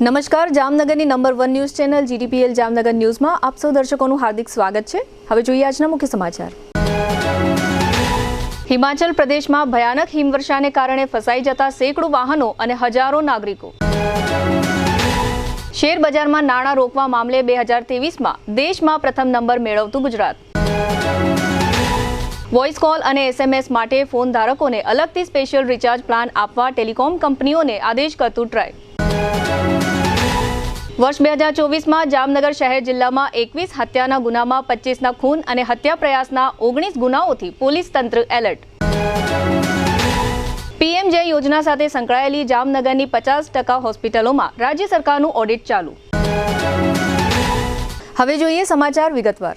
નમસ્કાર, જામનગરની number 1 news channel GTPL Jamnagar ન્યૂઝમાં આપ સૌ દર્શકોનું હાર્દિક સ્વાગત છે। હવે જોઈએ આજના મુખ્ય સમાચાર। હિમાચલ પ્રદેશમાં ભયાનક હિમવર્ષાને કારણે ફસાઈ જતા સેંકડો વાહનો અને હજારો નાગરિકો। શેર બજારમાં નાણાં રોકવા મામલે 2023માં દેશમાં પ્રથમ નંબર મેળવતું ગુજરાત। વોઇસ કોલ અને SMS માટે ફોન ધારકોને અલગથી સ્પેશિયલ રિચાર્જ પ્લાન આપવા ટેલિકોમ કંપનીઓને આદેશ કરતું ટ્રાય। વર્ષ 2024માં જામનગર શહેર જિલ્લામાં 21 હત્યાના ગુનામાં 25ના ખૂન અને હત્યા પ્રયાસના 19 ગુનાઓથી પોલીસ તંત્ર એલર્ટ। PMJ યોજના સાથે સંકળાયેલી જામનગરની 50% હોસ્પિટલોમાં રાજ્ય સરકારનું ઓડિટ ચાલુ। હવે જોઈએ સમાચાર વિગતવાર।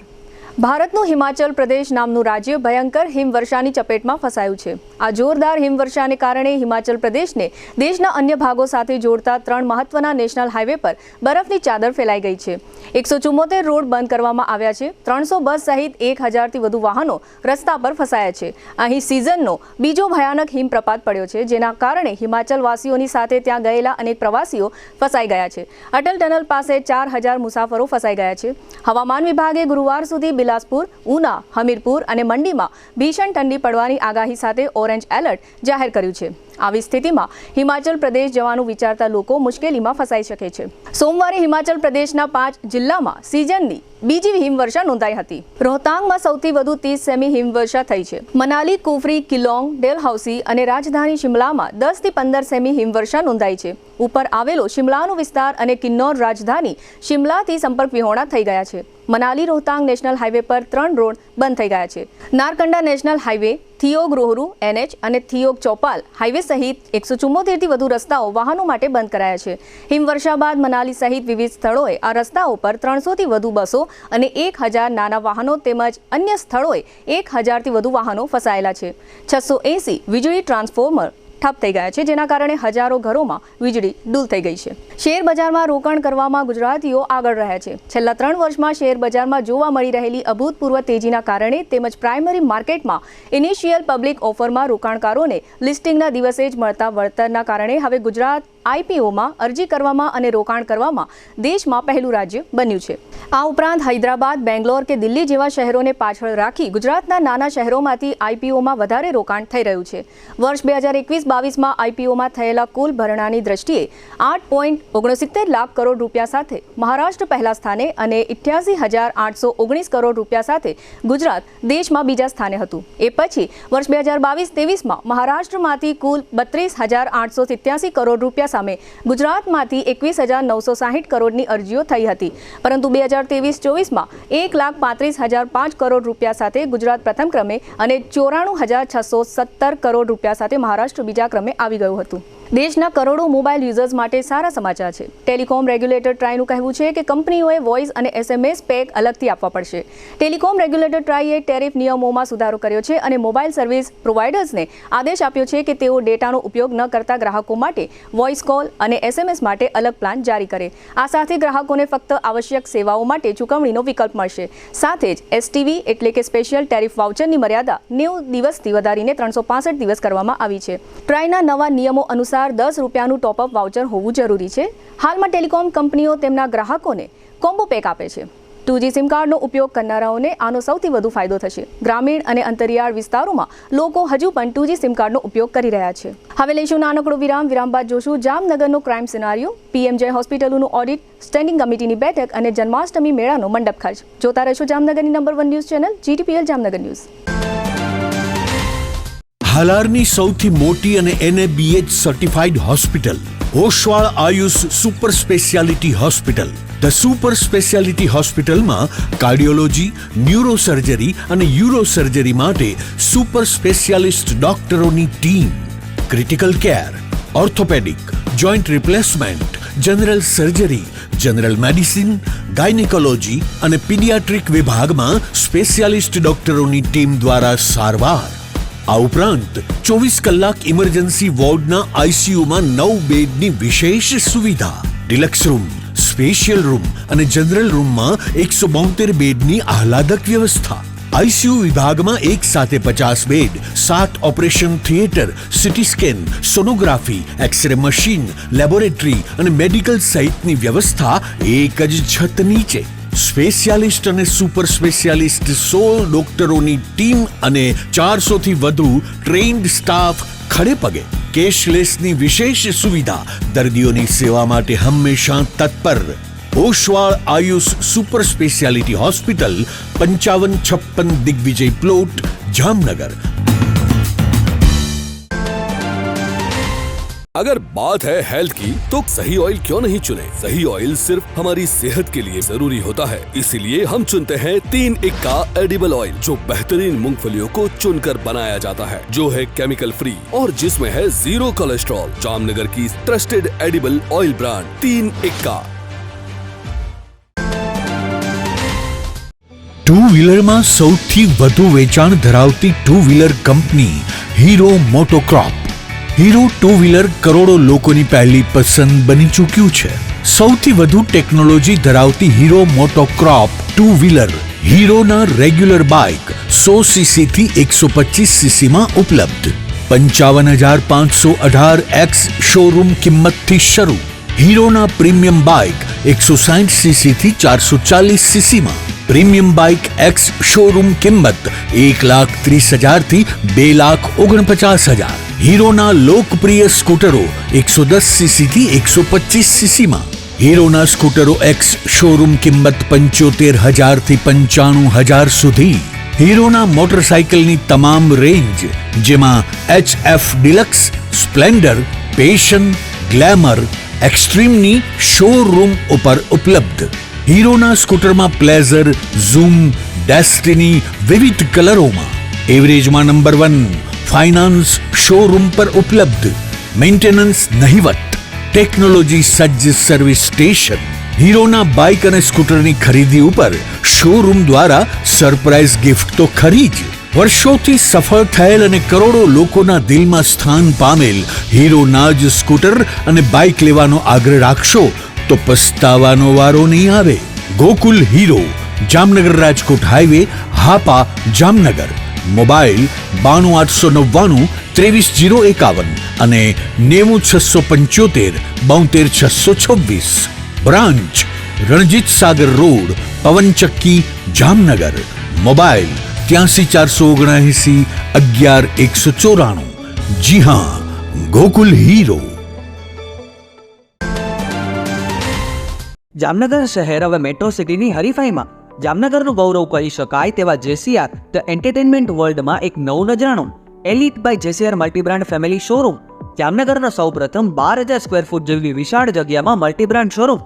ભારતનું હિમાચલ પ્રદેશ નામનું રાજ્ય ભયંકર હિમવર્ષાની ચપેટમાં ફસાયું છે। આ જોરદાર હિમવર્ષાને કારણે હિમાચલ પ્રદેશને દેશના અન્ય ભાગો સાથે જોડતા 3 મહત્વના નેશનલ હાઈવે પર બરફની ચાદર ફેલાઈ ગઈ છે। 174 રોડ બંધ કરવામાં આવ્યા છે। 300 બસ સહિત 1000થી વધુ વાહનો રસ્તા પર ફસાયા છે। અહીં સિઝનનો બીજો ભયાનક હિમપ્રપાત પડ્યો છે, જેના કારણે હિમાચલવાસીઓની સાથે ત્યાં ગયેલા અનેક પ્રવાસીઓ ફસાઈ ગયા છે। અટલ ટનલ પાસે 4000 મુસાફરો ફસાઈ ગયા છે। હવામાન વિભાગે ગુરુવાર સુધી બિલાસપુર, ઉના, હમીરપુર અને મંડીમાં ભીષણ ઠંડી પડવાની આગાહી સાથે ઓરેન્જ એલર્ટ જાહેર કર્યું છે। આવી સ્થિતિમાં હિમાચલ પ્રદેશ જવાનું વિચારતા લોકો મુશ્કેલીમાં ફસાઈ શકે છે। સોમવારે હિમાચલ પ્રદેશના 5 જિલ્લામાં સિઝનની બીજી હિમવર્ષા નોંધાઈ હતી। રોહતાંગમાં સૌથી વધુ 30 સેમી હિમવર્ષા થઈ છે। મનાલી, કુફરી, કિલોંગ, ડેલહાઉસી અને રાજધાની શિમલામાં 10 થી 15 સેમી હિમવર્ષા નોંધાઈ છે। ઉપર આવેલો શિમલાનો વિસ્તાર અને કિન્નૌર રાજધાની શિમલાથી સંપર્ક વિહોણા થઈ ગયા છે। મનાલી રોહતાંગ નેશનલ હાઈવે પર 3 રોડ બંધ થઈ ગયા છે। નારકંડા નેશનલ હાઈવે, થિયોગ રોહરુ NH અને થિયોગ ચોપાલ હાઈવે સહિત 174 થી વધુ રસ્તાઓ વાહનો માટે બંધ કરાયા છે। હિમવર્ષા બાદ મનાલી સહિત વિવિધ સ્થળોએ આ રસ્તાઓ પર 300 થી વધુ બસો અને 1000 નાના વાહનો તેમજ અન્ય સ્થળોએ 1000 થી વધુ વાહનો ફસાયેલા છે। 680 વીજળી ટ્રાન્સફોર્મર ઠપ થઈ ગયા છે, જેના કારણે હજારો ઘરોમાં વીજળી ડૂલ થઈ ગઈ છે। શેર બજારમાં રોકાણ કરવામાં ગુજરાતીઓ આગળ રહ્યા છે। છેલ્લા 3 વર્ષમાં શેર બજારમાં જોવા મળી રહેલી અભૂતપૂર્વ તેજીના કારણે તેમજ પ્રાઇમરી માર્કેટમાં ઇનિશિયલ પબ્લિક ઓફરમાં રોકાણકારોને લિસ્ટિંગના દિવસે જ મળતા વળતરના કારણે હવે ગુજરાત IPOમાં અરજી કરવામાં અને રોકાણ કરવામાં દેશમાં પહેલું રાજ્ય બન્યું છે। આ ઉપરાંત હૈદરાબાદ, બેંગ્લોર કે દિલ્હી જેવા શહેરોને પાછળ રાખી ગુજરાતના નાના શહેરોમાંથી IPOમાં વધારે રોકાણ થઈ રહ્યું છે। વર્ષ 2021-22માં IPOમાં થયેલા કુલ ભરણાની દ્રષ્ટિએ 8.69 લાખ કરોડ રૂપિયા સાથે મહારાષ્ટ્ર પહેલા સ્થાને અને 88,819 કરોડ રૂપિયા સાથે ગુજરાત દેશમાં બીજા સ્થાને હતું। એ પછી વર્ષ 2022-23માં મહારાષ્ટ્રમાંથી કુલ 32,887 કરોડ રૂપિયા સામે ગુજરાતમાંથી 21,960 કરોડની અરજીઓ થઈ હતી, પરંતુ 2023-24માં 1,35,005 કરોડ રૂપિયા સાથે ગુજરાત પ્રથમ ક્રમે અને 94,617 કરોડ રૂપિયા સાથે મહારાષ્ટ્ર બીજા ક્રમે આવી ગયું હતું। દેશના કરોડો મોબાઈલ યુઝર્સ માટે સારા સમાચાર છે। ટેલિકોમ રેગ્યુલેટર ટ્રાયનું કહેવું છે કે કંપનીઓએ વોઇસ અને SMS પેક અલગથી આપવા પડશે। ટેલિકોમ રેગ્યુલેટર ટ્રાયે ટેરિફ નિયમોમાં સુધારો કર્યો છે અને મોબાઈલ સર્વિસ પ્રોવાઇડર્સને આદેશ આપ્યો છે કે તેઓ ડેટાનો ઉપયોગ ન કરતા ગ્રાહકો માટે વોઇસ કોલ અને SMS માટે અલગ પ્લાન જારી કરે। આ સાથે ગ્રાહકોને ફક્ત આવશ્યક સેવાઓ માટે ચૂકવણીનો વિકલ્પ મળશે। સાથે જ STV એટલે કે સ્પેશિયલ ટેરિફ વાઉચરની મર્યાદા 90 દિવસથી વધારીને 365 દિવસ કરવામાં આવી છે। ટ્રાયના નવા નિયમો અનુસાર 10 રૂપિયાનું ટોપઅપ વાઉચર હોવું જરૂરી છે। હાલમાં ટેલિકોમ કંપનીઓ તેમના ગ્રાહકોને કોમ્બો પેક આપે છે। 2G સિમ કાર્ડનો ઉપયોગ કરનારાઓને આનો સૌથી વધુ ફાયદો થશે। ગ્રામીણ અને અંતરિયાળ વિસ્તારોમાં લોકો હજુ પણ 2G સિમ કાર્ડનો ઉપયોગ કરી રહ્યા છે। હવે લઈશું નાનકડો વિરામ બાદ જોશું જામનગરનો ક્રાઇમ સિનારિયો, PMJ હોસ્પિટલોનું ઓડિટ, સ્ટેન્ડિંગ કમિટીની બેઠક અને જન્માષ્ટમી મેળાનો મંડપ ખર્ચ। જોતા રહેશો જામનગરની number 1 news channel GTPL Jamnagar news. હાલારની સૌથી મોટી અને NABH certified hospital Oshwal Ayush super speciality hospital. The super સ્પેશિયાલિટી હોસ્પિટલમાં કાર્ડિયોલોજી, ન્યુરોસર્જરી અને યુરોસર્જરી માટે સુપર સ્પેશિયાલિસ્ટ ડોક્ટરોની team, critical care, orthopaedic, joint replacement, general surgery, general medicine, gynaecology અને પીડિયાટ્રિક વિભાગમાં સ્પેશિયાલિસ્ટ ડોક્ટરોની ટીમ દ્વારા સારવાર। આ ઉપરાંત 24 કલાક ઇમરજન્સી વોર્ડના ICUમાં 9 બેડની વિશેષ સુવિધા, ડિલક્સ રૂમ, સ્પેશિયલ રૂમ અને જનરલ રૂમમાં 172 બેડની આહલાદક વ્યવસ્થા। આઈસીયુ વિભાગમાં એક સાથે 50 bed, 7 operation theatre, CT scan, sonography, X ray machine, laboratory અને મેડિકલ સહિતની વ્યવસ્થા એક જ છત નીચે. સ્પેશિયાલિસ્ટ અને સુપર સ્પેશિયાલિસ્ટ 16 ડોક્ટરોની ટીમ અને 400 થી વધુ ટ્રેન્ડ સ્ટાફ ખડે પગે. કેશલેસની વિશેષ સુવિધા, દર્દીઓની સેવા માટે હંમેશા તત્પર. Oshwal Ayush super speciality hospital 5556 Digvijay plot Jamnagar. अगर बात है हेल्थ की तो सही ऑयल क्यों नहीं चुने? सही ऑयल सिर्फ हमारी सेहत के लिए जरूरी होता है, इसीलिए हम चुनते हैं 3 इक्का एडिबल ऑयल, जो बेहतरीन मूंगफलियों को चुनकर बनाया जाता है, जो है केमिकल फ्री और जिसमें है 0 कोलेस्ट्रॉल. जामनगर की ट्रस्टेड एडिबल ऑयल ब्रांड 3 इक्का. ટુ વ્હીલરમાં સૌથી વધુ વેચાણ ધરાવતી two wheeler company Hero MotoCorp. Hero two wheeler કરોડો લોકોની પહેલી પસંદ બની ચૂક્યું છે. સૌથી વધુ ટેકનોલોજી ધરાવતી હીરો મોટોક્રોપ ટુ વ્હીલર હીરોના રેગ્યુલર બાઇક 100 સીસી થી 125 સીસી માં ઉપલબ્ધ. 55,518 એક્સ શોરૂમ કિંમતથી શરૂ. હીરોના પ્રીમિયમ બાઇક 160 સીસી થી 440 સીસી માં. પ્રીમિયમ બાઇક એક્સ શોરૂમ કિંમત 1,30,000 થી 2,49,000. હીરોના લોકપ્રિય સ્કૂટરો 110 સીસી થી 125 સીસી માં. હીરોના સ્કૂટરો એક્સ શોરૂમ કિંમત 75,000 થી 95,000 સુધી. હીરોના મોટરસાઇકલની તમામ રેન્જ, જેમાં HF Deluxe, Splendor, Passion, Glamour, એક્સ્ટ્રીમની શોરૂમ ઉપર ઉપલબ્ધ. હીરોના સ્કૂટરમાં પ્લેઝર, ઝૂમ, ડેસ્ટિની વિવિધ કલરોમાં. એવરેજમાં નંબર 1. ફાઇનાન્સ શોરૂમ પર ઉપલબ્ધ. મેન્ટેનન્સ નહિવત. ટેકનોલોજી સજ્જ સર્વિસ સ્ટેશન. હીરોના બાઇક અને સ્કૂટરની ખરીદી ઉપર શોરૂમ દ્વારા સરપ્રાઇઝ ગિફ્ટ તો ખરી જ. વર્ષોથી સફળ થયેલ અને કરોડો લોકોના દિલમાં સ્થાન પામેલ હીરોના જ સ્કૂટર અને બાઇક લેવાનો આગ્રહ રાખશો તો પસ્તાવાનો વારો નહીં આવે. Gokul hero, Jamnagar Rajkot highway, Hapa, Jamnagar. Mobile 92,899 23,051 અને 90,675 72,626. Branch Ranjit Sagar road, પવનચક્કી, Jamnagar. Mobile 83,479 11,194. જી હા, ગોકુલ હીરો. જામનગર શહેર હવે મેટ્રો સિટીની હરીફાઈમાં જામનગરનું ગૌરવ કરી શકાય તેવા જેસીઆર ધ એન્ટરટેનમેન્ટ વર્લ્ડમાં એક નવું નજરાણું. Elite by JCR multibrand family showroom. જામનગરના સૌપ્રથમ 12,000 સ્ક્વેર ફૂટ જેવી વિશાળ જગ્યામાં મલ્ટીબ્રાન્ડ શોરૂમ.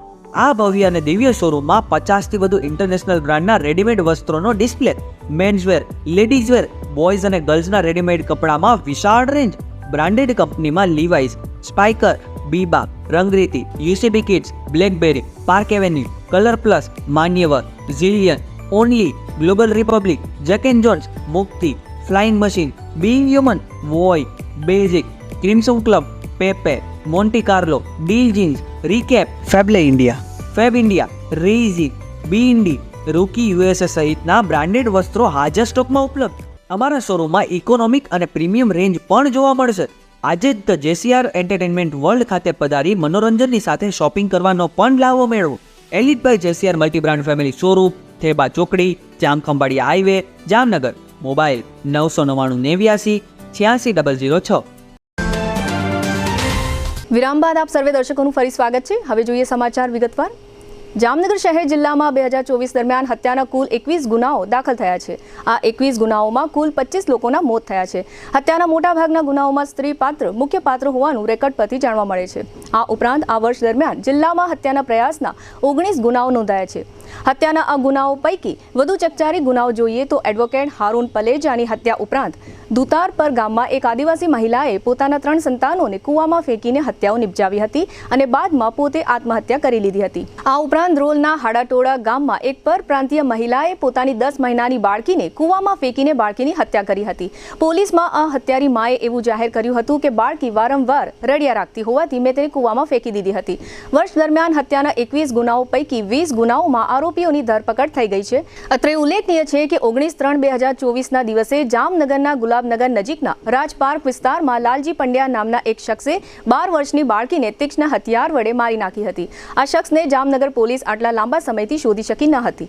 આ ભવ્ય અને દિવ્ય શોરૂમમાં 50થી વધુ ઇન્ટરનેશનલ બ્રાન્ડના રેડીમેડ વસ્ત્રોનો ડિસ્પ્લે. મેન્સવેર, લેડીઝવેર, બોયઝ અને ગર્લ્સના રેડીમેડ કપડામાં વિશાળ રેન્જ. બ્રાન્ડેડ કંપનીમાં Levi's, Spykar, Biba, Rangriti, UCB Kids, BlackBerrys, Park Avenue, Colour Plus, Manyavar, Zillion, Only, Global Republic, Jack and Jones, Mukti, Flying Machine, Being Human, Voi, Basic, Crimson Club, Pepe, Monte Carlo, Deal Jeans, Recap, Fable India, Fab India, રેઝી, બીઇન્ડી, Rookie USA સહિતના branded વસ્ત્રો હાજર સ્ટોકમાં ઉપલબ્ધ. અમારા શોરૂમમાં economic અને પ્રીમિયમ રેન્જ પણ જોવા મળશે. આજે જ ધ જેસીઆર એન્ટરટેનમેન્ટ વર્લ્ડ ખાતે પધારી મનોરંજનની સાથે શોપિંગ કરવાનો પણ લાવો મેળવો. Elite by JCR multibrand family showroom, Theba ચોકડી, જામખંભાળિયા હાઈવે, જામનગર. મોબાઈલ 999 86 006. વિરામ બાદ આપ સર્વે દર્શકોનું ફરી સ્વાગત છે. હવે જોઈએ સમાચાર વિગતવાર. જામનગર શહેર જિલ્લામાં 2024 દરમિયાન હત્યાના કુલ 21 ગુનાઓ દાખલ થયા છે. આ 21 ગુનાઓમાં કુલ 25 લોકોના મોત થયા છે. હત્યાના મોટાભાગના ગુનાઓમાં સ્ત્રી પાત્ર મુખ્ય પાત્ર હોવાનું રેકોર્ડ પરથી જાણવા મળે છે. આ ઉપરાંત આ વર્ષ દરમિયાન જિલ્લામાં હત્યાના પ્રયાસના 19 ગુનાઓ નોંધાયા છે. હત્યાના આ ગુનાઓ પૈકી વધુ ચકચારી ગુનાઓ જોઈએ તો એડવોકેટ હારૂન પલેજાની હત્યા ઉપરાંત દુતારપર ગામમાં એક આદિવાસી મહિલાએ પોતાના 3 સંતાનોને કૂવામાં ફેંકીને હત્યાઓ નિપજાવી હતી અને બાદમાં પોતે આત્મહત્યા કરી લીધી હતી. આ ઉપરાંત રોલના હાડાટોડા ગામમાં એક પરપ્રાંતીય મહિલાએ પોતાની 10 મહિનાની બાળકીને કૂવામાં ફેંકીને બાળકીની હત્યા કરી હતી. પોલીસમાં આ હત્યારી માએ એવું જાહેર કર્યું હતું કે બાળકી વારંવાર રડ્યા રાખતી હોવાથી મેં તેને કૂવામાં ફેંકી દીધી હતી. વર્ષ દરમિયાન હત્યાના 21 ગુનાઓ પૈકી 20 ગુનાઓમાં આરોપીઓની ધરપકડ થઈ ગઈ છે. અત્રે ઉલ્લેખનીય છે કે 19/3/2024ના દિવસે જામનગરના ગુલાબનગર નજીકના રાજપાર્ક વિસ્તારમાં લાલજી પંડ્યા નામના એક શખ્સે 12 વર્ષની બાળકીને તીક્ષ્ણ હથિયાર વડે મારી નાખી હતી. આ શખ્સને જામનગર પોલીસ આટલા લાંબા સમયથી શોધી શકી ન હતી.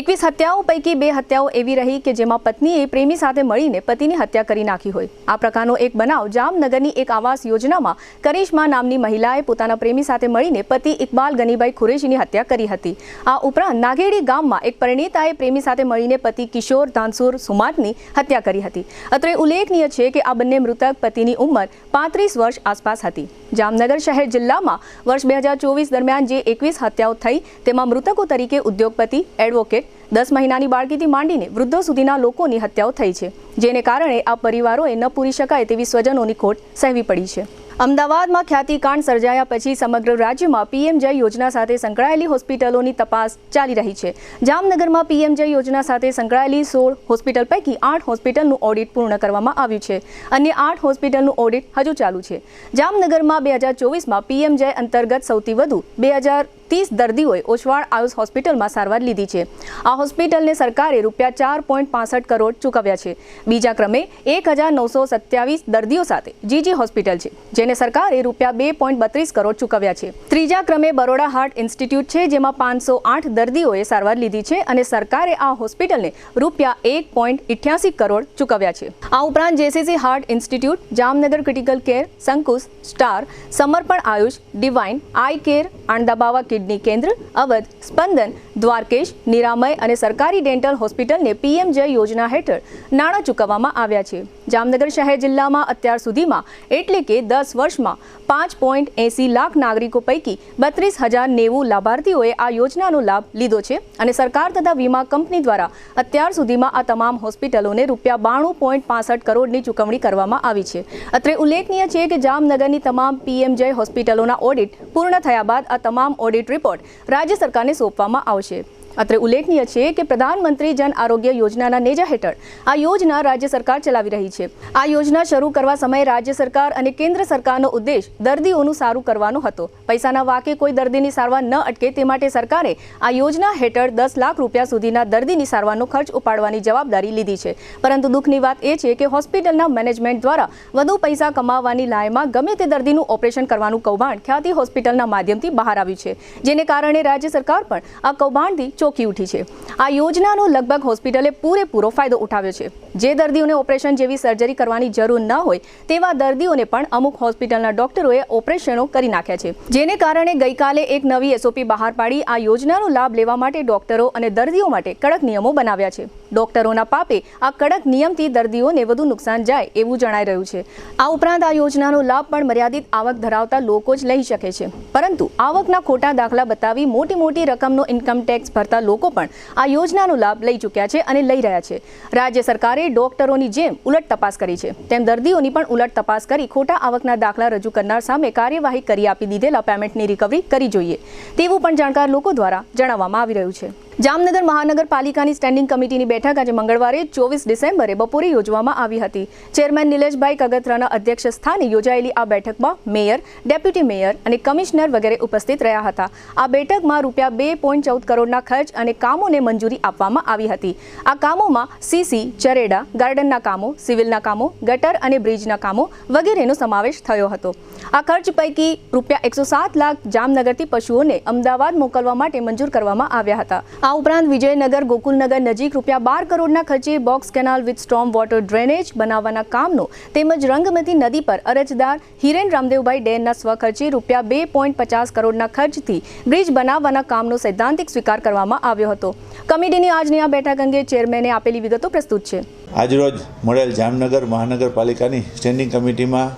21 હત્યાઓ પૈકી 2 હત્યાઓ એવી રહી કે જેમાં પત્નીએ પ્રેમી સાથે મળીને પતિની હત્યા કરી નાખી હોય. આ પ્રકારનો એક બનાવ જામનગરની એક આવાસ યોજનામાં કરિશ્મા નામની મહિલાએ પોતાના પ્રેમી સાથે મળીને પતિ ઇકબાલ ગનીભાઈ ખુરેશીની હત્યા કરી હતી. આ ઉપરાંત નાગેડી ગામમાં એક પરિણીતાએ પ્રેમી સાથે મળીને પતિ કિશોર ધાનસુર સુમાતની હત્યા કરી હતી. અત્રે ઉલ્લેખનીય છે કે આ બંને મૃતક પતિની ઉંમર 35 વર્ષ આસપાસ હતી. જામનગર શહેર જિલ્લામાં વર્ષ 2024 દરમિયાન જે 21 હત્યાઓ થઈ તેમાં મૃતકો તરીકે ઉદ્યોગપતિ, એડવોકેટ, 10 મહિનાની બાળકીથી માંડીને વૃદ્ધો સુધીના લોકોની હત્યાઓ થઈ છે, જેને કારણે આ પરિવારોએ ન પૂરી શકાય તેવી સ્વજનોની ખોટ સહેવી પડી છે. અમદાવાદમાં ખ્યાતિકાંડ સર્જાયા પછી સમગ્ર રાજ્યમાં પીએમજય યોજના સાથે સંકળાયેલી હોસ્પિટલોની તપાસ ચાલી રહી છે. જામનગરમાં પીએમજય યોજના સાથે સંકળાયેલી 16 હોસ્પિટલ પૈકી 8 હોસ્પિટલનું ઓડિટ પૂર્ણ કરવામાં આવ્યું છે. અન્ય 8 હોસ્પિટલનું ઓડિટ હજુ ચાલુ છે. જામનગરમાં 2024માં પીએમજય અંતર્ગત સૌથી વધુ 2030 દર્દીઓએ ઓસવાળ આયુષ હોસ્પિટલમાં સારવાર લીધી છે. આ હોસ્પિટલને સરકારે ₹4.65 કરોડ ચૂકવ્યા છે. બીજા ક્રમે 1927 દર્દીઓ સાથે જીજી હોસ્પિટલ છે, જેને સરકારે ₹2.32 કરોડ ચૂકવ્યા છે. ત્રીજા ક્રમે બરોડા હાર્ટ ઇન્સ્ટિટ્યૂટ છે, જેમાં 508 દર્દીઓએ સારવાર લીધી છે અને સરકારે આ હોસ્પિટલને ₹1.88 કરોડ ચૂકવ્યા છે. આ ઉપરાંત JCC heart institute, Jamnagar critical care, સંકુશ, Star, Samarpan Ayush, Divine, Eye Care, આણંદાબાવા કિડની કેન્દ્ર, અવધ, સ્પંદન, દ્વારકેશ, નિરામય અને સરકારી ડેન્ટલ હોસ્પિટલને પીએમજય યોજના હેઠળ નાણાં ચૂકવવામાં આવ્યા છે. જામનગર શહેર જિલ્લામાં અત્યાર સુધીમાં એટલે કે 10 વર્ષમાં 5.80 લાખ નાગરિકો પૈકી 32,090 લાભાર્થીઓએ આ યોજનાનો લાભ લીધો છે અને સરકાર તથા વીમા કંપની દ્વારા અત્યાર સુધીમાં આ તમામ હોસ્પિટલોને ₹92.65 કરોડની ચૂકવણી કરવામાં આવી છે. અત્રે ઉલ્લેખનીય છે કે જામનગરની તમામ પીએમજય હોસ્પિટલોના ઓડિટ પૂર્ણ થયા બાદ આ તમામ ઓડિટ રિપોર્ટ રાજ્ય સરકારને સોંપવામાં આવશે. અત્રે ઉલ્લેખનીય છે કે પ્રધાનમંત્રી જન આરોગ્ય યોજનાના નેજા હેઠળ આ યોજના રાજ્ય સરકાર ચલાવી રહી છે. આ યોજના શરૂ કરવા સમયે રાજ્ય સરકાર અને કેન્દ્ર સરકારનો ઉદ્દેશ દર્દીઓનું સારું કરવાનો હતો. પૈસાના વાકે કોઈ દર્દીની સારવાર ન અટકે તે માટે સરકારે આ યોજના હેઠળ 10 લાખ રૂપિયા સુધીના દર્દીની સારવારનો ખર્ચ ઉપાડવાની જવાબદારી લીધી છે. પરંતુ દુઃખની વાત એ છે કે હોસ્પિટલના મેનેજમેન્ટ દ્વારા વધુ પૈસા કમાવવાની લાયમાં ગમે તે દર્દીનું ઓપરેશન કરવાનું કૌભાંડ ખ્યાતિ હોસ્પિટલના માધ્યમથી બહાર આવ્યું છે, જેને કારણે રાજ્ય સરકાર પણ આ કૌભાંડથી ચોંકી ઉઠી છે. આ યોજનાનો લગભગ હોસ્પિટલે પૂરેપૂરો ફાયદો ઉઠાવ્યો છે. જે દર્દીઓને ઓપરેશન જેવી સર્જરી કરવાની જરૂર ન હોય તેવા દર્દીઓને પણ અમુક હોસ્પિટલના ડોક્ટરોએ ઓપરેશનો કરી નાખ્યા છે, જેને કારણે ગઈકાલે એક નવી એસઓપી બહાર પાડી આ યોજનાનો લાભ લેવા માટે ડોક્ટરો અને દર્દીઓ માટે કડક નિયમો બનાવ્યા છે. ડોક્ટરોના પાપે આ કડક નિયમથી દર્દીઓને વધુ નુકસાન જાય એવું જણાઈ રહ્યું છે. આ ઉપરાંત આ યોજનાનો લાભ પણ મર્યાદિત આવક ધરાવતા લોકો જ લઈ શકે છે, પરંતુ આવકના ખોટા દાખલા બતાવી મોટી રકમનો ઇન્કમ ટેક્સ ભરતા લોકો પણ આ યોજનાનો લાભ લઈ ચૂક્યા છે અને લઈ રહ્યા છે. રાજ્ય સરકારે ડોક્ટરોની જેમ ઉલટ તપાસ કરી છે, તેમ દર્દીઓની પણ ઉલટ તપાસ કરી ખોટા આવકના દાખલા રજૂ કરનાર સામે કાર્યવાહી કરી આપી દીધેલા પેમેન્ટની રિકવરી કરી જોઈએ તેવું પણ જાણકાર લોકો દ્વારા જણાવવામાં આવી રહ્યું છે. જામનગર મહાનગરપાલિકાની સ્ટેન્ડિંગ કમિટીની બેઠક આજે મંગળવારે 24 ડિસેમ્બરે બપોરે યોજવામાં આવી હતી. ચેરમેન નિલેશભાઈ કગથરાના અધ્યક્ષ સ્થાને યોજાયેલી આ બેઠકમાં મેયર, ડેપ્યુટી મેયર અને કમિશનર વગેરે ઉપસ્થિત રહ્યા હતા. આ બેઠકમાં ₹2.14 કરોડના ખર્ચ અને કામોને મંજૂરી આપવામાં આવી હતી. આ કામોમાં સીસી, ચરેડા, ગાર્ડનના કામો, સિવિલના કામો, ગટર અને બ્રિજના કામો વગેરેનો સમાવેશ થયો હતો. આ ખર્ચ પૈકી ₹107 લાખ જામનગરથી પશુઓને અમદાવાદ મોકલવા માટે મંજૂર કરવામાં આવ્યા હતા. આ ઉપરાંત વિજયનગર ગોકુલનગર નજીક ₹12 કરોડના ખર્ચે box canal with storm water drainage બનાવવાના કામનો તેમજ રંગમતી નદી પર અરજદાર હિરેન રામદેવભાઈ ડેનના સ્વખર્ચે ₹2.50 કરોડના ખર્ચથી બ્રિજ બનાવવાના કામનો સૈદ્ધાંતિક સ્વીકાર કરવામાં આવ્યો હતો. કમિટીની આજની આ બેઠક અંગે ચેરમેને આપેલી વિગતો પ્રસ્તુત છે. આજરોજ મળેલ જામનગર મહાનગરપાલિકાની સ્ટેન્ડિંગ કમિટીમાં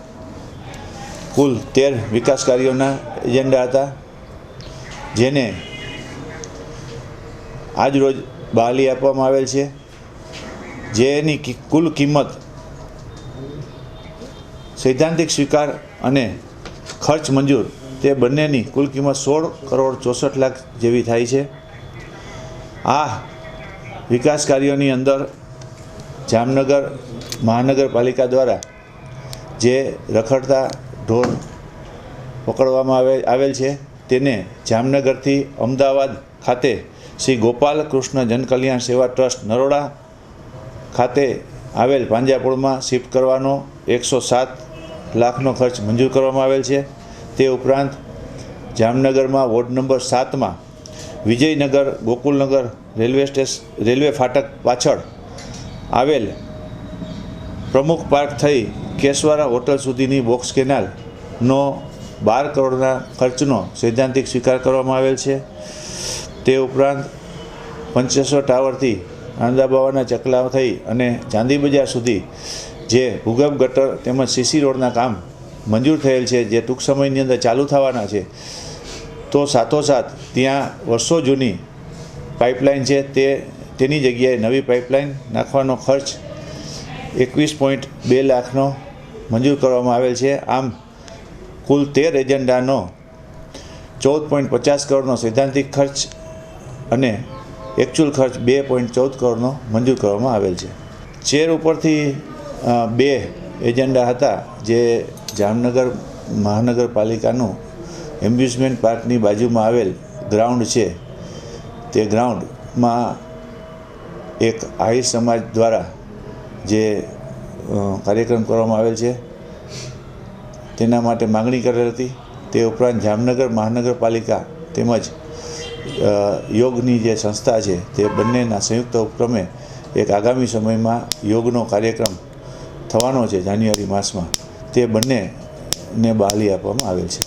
કુલ 13 વિકાસ કાર્યોના એજન્ડા હતા, જેને આજરોજ બહાલી આપવામાં આવેલ છે. જેની કુલ કિંમત સૈદ્ધાંતિક સ્વીકાર અને ખર્ચ મંજૂર તે બંનેની કુલ કિંમત 16.64 લાખ જેવી થાય છે. આ વિકાસ કાર્યોની અંદર જામનગર મહાનગરપાલિકા દ્વારા જે રખડતા ઢોર પકડવામાં આવેલ છે તેને જામનગરથી અમદાવાદ ખાતે શ્રી ગોપાલ કૃષ્ણ જનકલ્યાણ સેવા ટ્રસ્ટ નરોડા ખાતે આવેલ પાંજરાપોળમાં શિફ્ટ કરવાનો 107 લાખનો ખર્ચ મંજૂર કરવામાં આવેલ છે. તે ઉપરાંત જામનગરમાં વોર્ડ નંબર 7માં વિજયનગર ગોકુલનગર રેલવે ફાટક પાછળ આવેલ પ્રમુખ પાર્ક થઈ કેશવારા હોટલ સુધીની બોક્સ કેનાલનો 12 કરોડના ખર્ચનો સૈદ્ધાંતિક સ્વીકાર કરવામાં આવેલ છે. તે ઉપરાંત પંચેશ્વર ટાવરથી આંદાબાવાના ચકલા થઈ અને ચાંદી બજાર સુધી જે ભૂગર્ભ ગટર તેમજ સીસી રોડના કામ મંજૂર થયેલ છે, જે ટૂંક સમયની અંદર ચાલુ થવાના છે. તો સાથોસાથ ત્યાં વર્ષો જૂની પાઇપલાઇન છે તેની જગ્યાએ નવી પાઇપલાઇન નાખવાનો ખર્ચ 21.2 લાખનો મંજૂર કરવામાં આવેલ છે. આમ કુલ 13 એજન્ડાનો 14.50 કરોડનો સૈદ્ધાંતિક ખર્ચ અને એકચ્યુઅલ ખર્ચ 2.14 કરોડનો મંજૂર કરવામાં આવેલ છે. ચેર ઉપરથી 2 એજન્ડા હતા, જે જામનગર મહાનગરપાલિકાનું એમ્યુઝમેન્ટ પાર્કની બાજુમાં આવેલ ગ્રાઉન્ડ છે, તે ગ્રાઉન્ડમાં એક આહિર સમાજ દ્વારા જે કાર્યક્રમ કરવામાં આવેલ છે તેના માટે માગણી કરેલ હતી. તે ઉપરાંત જામનગર મહાનગરપાલિકા તેમજ યોગની જે સંસ્થા છે તે બંનેના સંયુક્ત ઉપક્રમે એક આગામી સમયમાં યોગનો કાર્યક્રમ થવાનો છે જાન્યુઆરી માસમાં, તે બંનેને બહાલી આપવામાં આવેલ છે.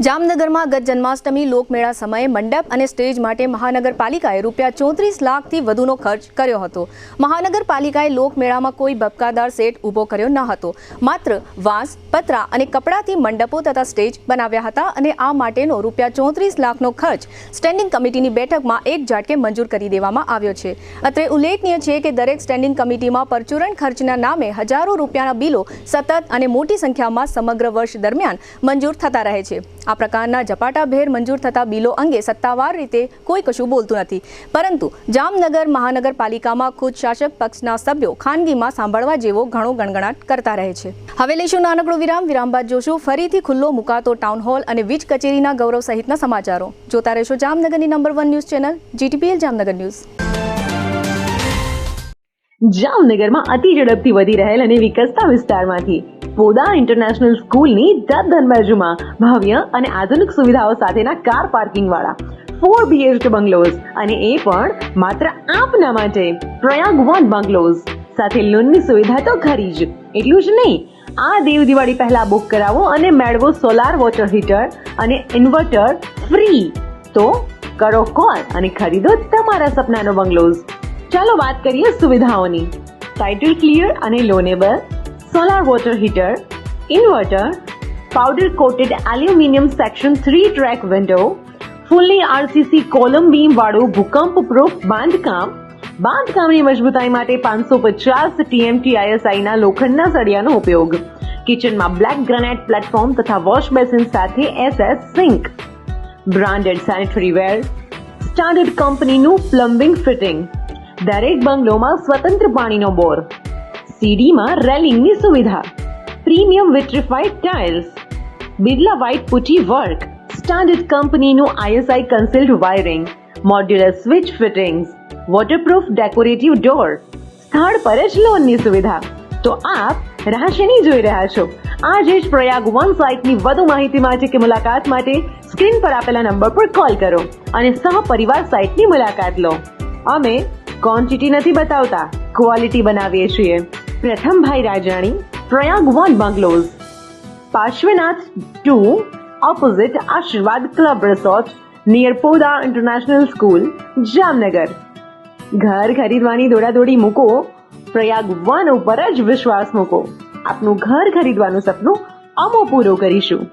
જામનગરમાં ગત જન્માષ્ટમી લોકમેળા સમયે મંડપ અને સ્ટેજ માટે મહાનગરપાલિકાએ રૂપિયા 34 લાખથી વધુનો ખર્ચ કર્યો હતો. મહાનગરપાલિકાએ લોકમેળામાં કોઈ ભપકાદાર સેટ ઊભો કર્યો ન હતો. માત્ર વાંસ, પતરા અને કપડાથી મંડપો તથા સ્ટેજ બનાવ્યા હતા અને આ માટેનો રૂપિયા 34 લાખનો ખર્ચ સ્ટેન્ડિંગ કમિટીની બેઠકમાં એક ઝાટકે મંજૂર કરી દેવામાં આવ્યો છે. અત્રે ઉલ્લેખનીય છે કે દરેક સ્ટેન્ડિંગ કમિટીમાં પરચુરણ ખર્ચના નામે હજારો રૂપિયાના બિલો સતત અને મોટી સંખ્યામાં સમગ્ર વર્ષ દરમિયાન મંજૂર થતા રહે છે. આ પ્રકારના ઝપાટાભેર મંજૂર થતા બિલો અંગે સત્તાવાર રીતે કોઈ કશું બોલતું નથી, પરંતુ જામનગર મહાનગરપાલિકામાં ખુદ શાસક પક્ષના સભ્યો ખાનગીમાં સાંભળવા જેવો ઘણો ગણગણાટ કરતા રહે છે. હવે લઈશું નાનકડો વિરામ બાદ જોશું ફરીથી ખુલ્લો મુકાતો ટાઉન હોલ અને વીજ કચેરીના ગૌરવ સહિતના સમાચારો. જોતા રહેશો જામનગરની number 1 news channel GTPL Jamnagar news. જામનગરમાં અતિ ઝડપથી વધી રહેલ અને વિકસતા વિસ્તારમાંથી પોદા ઇન્ટરનેશનલ સ્કૂલની તદ્દન બાજુમાં ભવ્ય અને આધુનિક સુવિધાઓ સાથેના કાર પાર્કિંગ વાળા 4 BHK બંગલોઝ, અને એ પણ માત્ર આપના માટે. પ્રયાગ 1 બંગલોઝ સાથે લોનની સુવિધા તો ખરી જ, એટલું જ નહીં, આ દેવ દિવાળી પહેલા બુક કરાવો અને મેળવો સોલાર વોટર હીટર અને ઇન્વર્ટર ફ્રી. તો કરો કોલ અને ખરીદો તમારા સપનાનો બંગલોઝ. ચાલો વાત કરીએ સુવિધાઓની. ટાઇટલ ક્લિયર અને loanable, solar water heater, inverter, powder coated aluminium section 3 track window, fully RCC column beam વાળું ભૂકંપ પ્રૂફ બાંધકામની મજબૂતાઈ માટે 550 TMT ISI ના લોખંડના સળિયાનો ઉપયોગ. કિચનમાં બ્લેક ગ્રેનાઇટ પ્લેટફોર્મ તથા વોશ બેસિન સાથે SS sink. Branded sanitary ware, standard કંપનીનું પ્લમ્બિંગ ફિટિંગ. દરેક બંગલોમાં સ્વતંત્ર પાણીનો બોર. સીડીમાં રેલિંગની સુવિધા. Premium vitrified tiles, Birla white putty work, standard કંપનીનું ISI concealed wiring, modular switch fittings, waterproof decorative door. સ્થળ પર જ લોનની સુવિધા. તો આપ રાહ શેની જોઈ રહ્યા છો? આજે જ પ્રયાગ 1 સાઇટની વધુ માહિતી માટે કે મુલાકાત માટે સ્ક્રીન પર આપેલા નંબર પર કોલ કરો અને સહપરિવાર સાઇટની મુલાકાત લો. અમે ક્વોન્ટિટી નથી બતાવતા, ક્વોલિટી બનાવીએ છીએ. Prathambhai Rajani, Prayag 1 bungalows, Parshwanath 2 opposite Ashirwad club resort, near Podar international school, Jamnagar. ઘર ખરીદવાની દોડાદોડી મૂકો, પ્રયાગ 1 ઉપર જ વિશ્વાસ મૂકો. આપનું ઘર ખરીદવાનું સપનું અમો પૂરું કરીશું.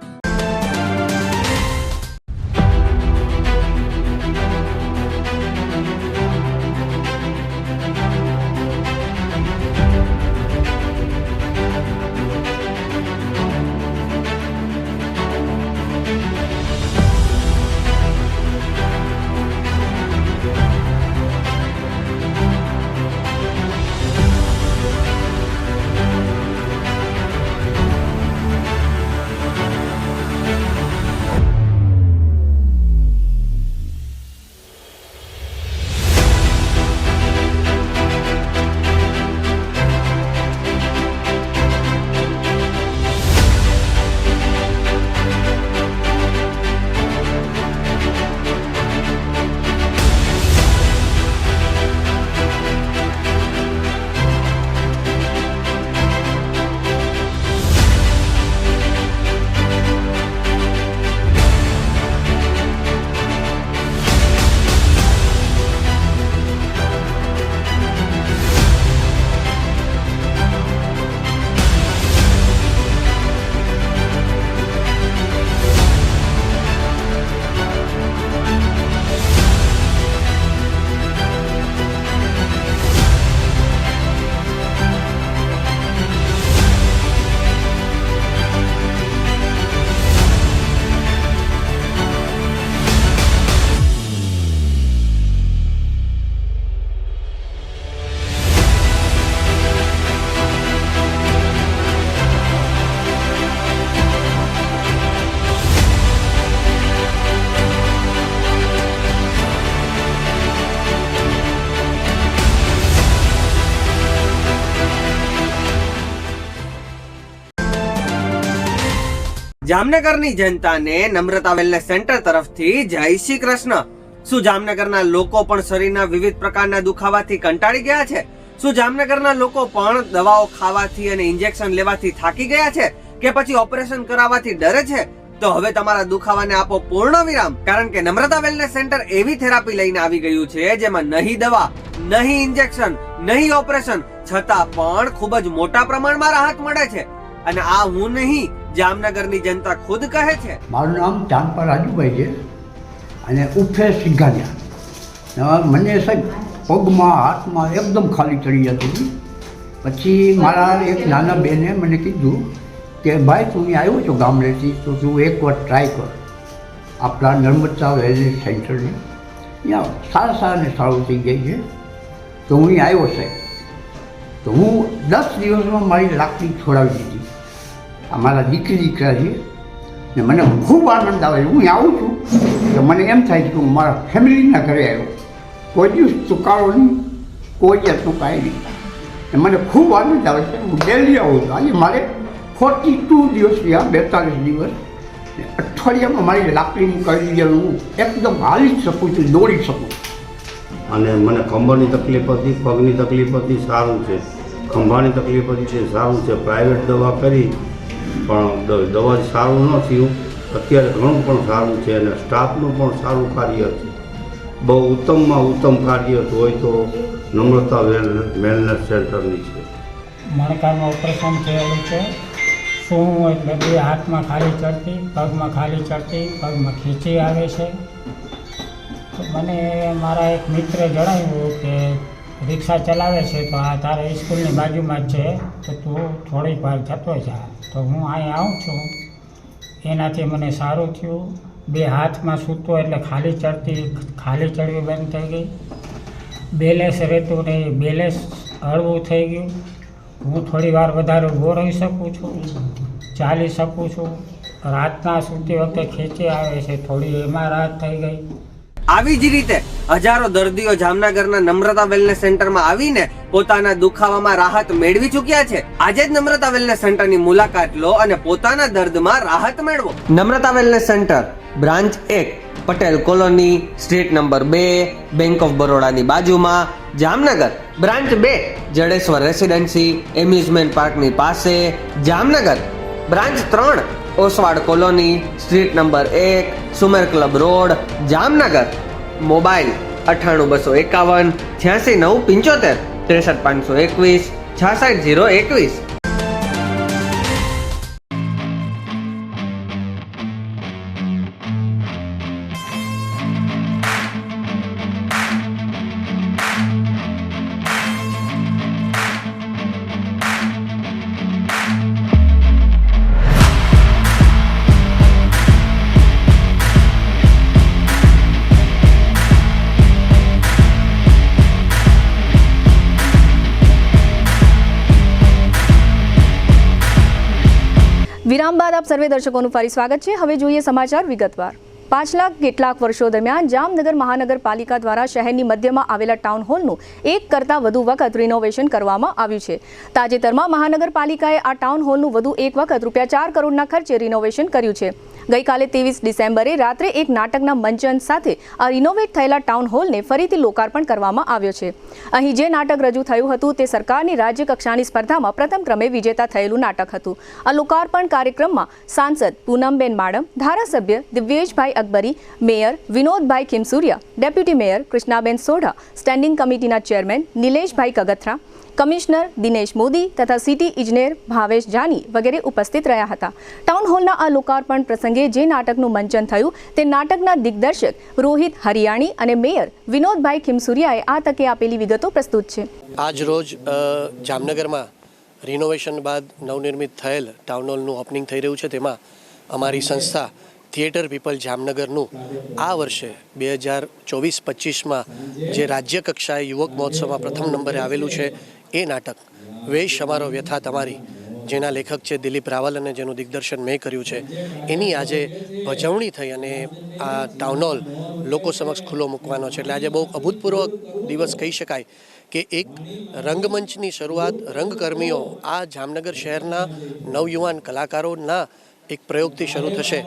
જામનગરની જનતાને નમ્રતા વેલનેસ સેન્ટર તરફથી જય શ્રી કૃષ્ણ. શું જામનગરના લોકો પણ શરીરના વિવિધ પ્રકારના દુખાવાથી કંટાળી ગયા છે? શું જામનગરના લોકો પણ દવાઓ ખાવાથી અને ઇન્જેક્શન લેવાથી થાકી ગયા છે કે પછી ઓપરેશન કરાવવાથી ડરે છે? તો હવે તમારા દુખાવાને આપો પૂર્ણ વિરામ, કારણ કે નમ્રતા વેલનેસ સેન્ટર એવી થેરાપી લઈને આવી ગયું છે જેમાં નહીં દવા, નહીં ઇન્જેક્શન, નહીં ઓપરેશન, છતાં પણ ખૂબ જ મોટા પ્રમાણમાં રાહત મળે છે. અને આ હું નહીં, જામનગરની જનતા ખુદ કહે છે. મારું નામ ચાંદપા રાજુભાઈ છે અને ઉફે સિંઘાનિયા. મને સાહેબ પગમાં હાથમાં એકદમ ખાલી ચડી જતી હતી. પછી મારા એક નાના બેને મને કીધું કે ભાઈ તું અહીં આવ્યો છો ગામડેથી, તો તું એકવાર ટ્રાય કર આપણા નર્મદા વેલનેસ સેન્ટરની. ત્યાં સારાને સારું થઈ જાય છે. તો હું અહીં આવ્યો સાહેબ. તો હું 10 દિવસમાં મારી લાકડી છોડાવી દીધી. અમારા દીકરા છે ને મને ખૂબ આનંદ આવે છે. હું આવું છું તો મને એમ થાય છે કે હું મારા ફેમિલીના ઘરે આવ્યો. કોઈ દિવસ ચૂકારો નહીં, કોઈ જાતનું કાંઈ નહીં. ને મને ખૂબ આનંદ આવે છે. હું ડેલી આવું છું. આજે મારે 42 દિવસ થયા, 42 દિવસ. ને અઠવાડિયામાં મારી લાકડી કરી દીધી. હું એકદમ હાલી જ શકું છું, દોડી શકું. અને મને ખંભાની તકલીફ હતી, પગની તકલીફ હતી, સારું છે. ખંભાની તકલીફ હતી છે, સારું છે. પ્રાઇવેટ દવા કરી પણ દવાથી સારું ન થયું. અત્યારે ઘણું પણ સારું છે અને સ્ટાફનું પણ સારું કાર્ય છે. બહુ ઉત્તમમાં ઉત્તમ કાર્ય હોય તો નમ્રતા વેલનેસ સેન્ટરની છે. મણકાનું ઓપરેશન થયેલું છે. શું એટલે બે હાથમાં ખાલી ચડતી, પગમાં ખાલી ચડતી, પગમાં ખીચી આવે છે. તો મને મારા એક મિત્રે જણાવ્યું કે રિક્ષા ચલાવે છે તો આ તારે સ્કૂલની બાજુમાં જ છે, તો તું થોડીક વાર જતો જા. તો હું અહીં આવું છું. એનાથી મને સારું થયું. બે હાથમાં સૂતો એટલે ખાલી ચડવી બંધ થઈ ગઈ. બેલેન્સ રહેતું નહીં, બેલેન્સ હળવું થઈ ગયું. હું થોડી વાર વધારે ઊભો રહી શકું છું, ચાલી શકું છું. રાતના સૂતી વખતે ખેંચી આવે છે, થોડી એમાં રાહત થઈ ગઈ. આવી જ રીતે હજારો દર્દીઓ જામનગરના નમ્રતા વેલનેસ સેન્ટરમાં આવીને પોતાના દુખાવામાં રાહત મેળવી ચૂક્યા છે. આજે જ નમ્રતા વેલનેસ સેન્ટરની મુલાકાત લો અને પોતાના દર્દમાં રાહત મેળવો. Namrata wellness centre, branch 1, Patel colony, street number 2, bank of બરોડાની બાજુમાં, Jamnagar. Branch 2, Jadeshwar residency, amusement પાર્કની પાસે, Jamnagar. Branch 3, Oswal colony, street number 1, Sumer club road, Jamnagar. Mobile 98 251 86 975 63 521 66021. વિરામ બાદ આપ સર્વે દર્શકોનું ફરી સ્વાગત છે. હવે જોઈએ સમાચાર વિગતવાર. પાછલા કેટલાક વર્ષો દરમિયાન જામનગર મહાનગરપાલિકા દ્વારા શહેરની મધ્યમાં આવેલા ટાઉન હોલનું એક કરતાં વધુ વખત રિનોવેશન કરવામાં આવ્યું છે. તાજેતરમાં મહાનગરપાલિકાએ આ ટાઉન હોલનું વધુ એક વખત ₹4 કરોડના ખર્ચે રિનોવેશન કર્યું છે. ગઈકાલે 23 ડિસેમ્બરે રાત્રે એક નાટકના મંચન સાથે આ રિનોવેટ થયેલા ટાઉન હોલને ફરીથી લોકાર્પણ કરવામાં આવ્યો છે. અહીં જે નાટક રજૂ થયું હતું તે સરકારની રાજ્ય કક્ષાની સ્પર્ધામાં પ્રથમ ક્રમે વિજેતા થયેલું નાટક હતું. આ લોકાર્પણ કાર્યક્રમમાં સાંસદ પૂનમબેન માડમ, ધારાસભ્ય Divyeshbhai Akbari, mayor Vinodbhai Khimsuriya, deputy mayor Krishnaben Sodha, standing કમિટીના ચેરમેન નિલેશભાઈ કગથરા, કમિશનર દિનેશ મોદી તથા સિટી ઇજનેર ભાવેશ જાની વગેરે ઉપસ્થિત રહ્યા હતા. ટાઉન હોલના આ લોકાર્પણ પ્રસંગે જે નાટકનું મંચન થયું તે નાટકના દિગ્દર્શક રોહિત હરિયાણી અને મેયર વિનોદભાઈ ખીમસુરિયાએ આ તકે આપેલી વિગતો પ્રસ્તુત છે. આજ રોજ જામનગરમાં રિનોવેશન બાદ નવનિર્મિત થયેલ ટાઉન હોલનું ઓપનિંગ થઈ રહ્યું છે. તેમાં અમારી સંસ્થા થિયેટર પીપલ જામનગરનું આ વર્ષે 2024-25માં જે રાજ્ય કક્ષાએ યુવક મહોત્સવમાં પ્રથમ નંબરે આવેલું છે એ નાટક વેશ અમારો વ્યથા તમારી, જેના લેખક છે દિલીપ રાવલ અને જેનું દિગ્દર્શન મેં કર્યું છે, એની આજે ભજવણી થઈ અને આ ટાઉન હોલ લોકો સમક્ષ ખુલ્લો મૂકવાનો છે. એટલે આજે બહુ અભૂતપૂર્વ દિવસ કહી શકાય કે એક રંગમંચની શરૂઆત રંગકર્મીઓ આ જામનગર શહેરના નવયુવાન કલાકારોના એક પ્રયોગથી શરૂ થશે